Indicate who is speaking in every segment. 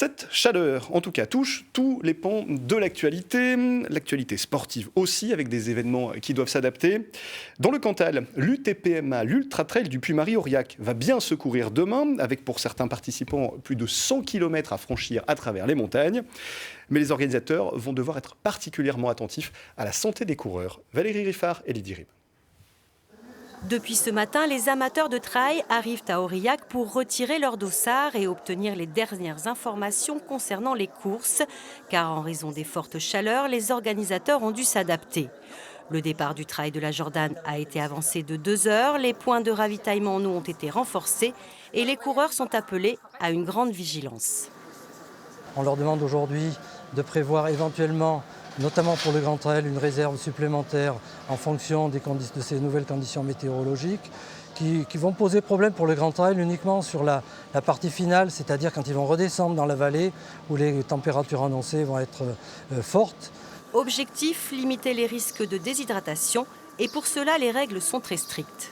Speaker 1: Cette chaleur, en tout cas, touche tous les pans de l'actualité sportive aussi, avec des événements qui doivent s'adapter. Dans le Cantal, l'UTPMA, l'Ultra Trail du Puy-Marie-Aurillac, va bien se courir demain, avec pour certains participants plus de 100 km à franchir à travers les montagnes. Mais les organisateurs vont devoir être particulièrement attentifs à la santé des coureurs. Valérie Riffard et Lydie Rib.
Speaker 2: Depuis ce matin, les amateurs de trail arrivent à Aurillac pour retirer leur dossard et obtenir les dernières informations concernant les courses. Car en raison des fortes chaleurs, les organisateurs ont dû s'adapter. Le départ du trail de la Jordanne a été avancé de 2 heures, les points de ravitaillement en eau ont été renforcés et les coureurs sont appelés à une grande vigilance.
Speaker 3: On leur demande aujourd'hui de prévoir éventuellement, notamment pour le Grand Trail, une réserve supplémentaire en fonction de ces nouvelles conditions météorologiques qui vont poser problème pour le Grand Trail uniquement sur la partie finale, c'est-à-dire quand ils vont redescendre dans la vallée où les températures annoncées vont être fortes.
Speaker 2: Objectif, limiter les risques de déshydratation et pour cela les règles sont très strictes.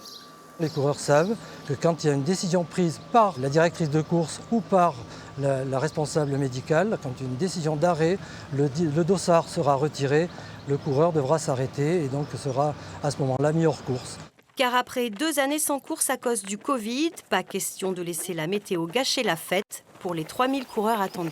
Speaker 3: Les coureurs savent que quand il y a une décision prise par la directrice de course ou par la responsable médicale, quand il y a une décision d'arrêt, le dossard sera retiré, le coureur devra s'arrêter et donc sera à ce moment-là mis hors course.
Speaker 2: Car après 2 années sans course à cause du Covid, pas question de laisser la météo gâcher la fête pour les 3000 coureurs attendus.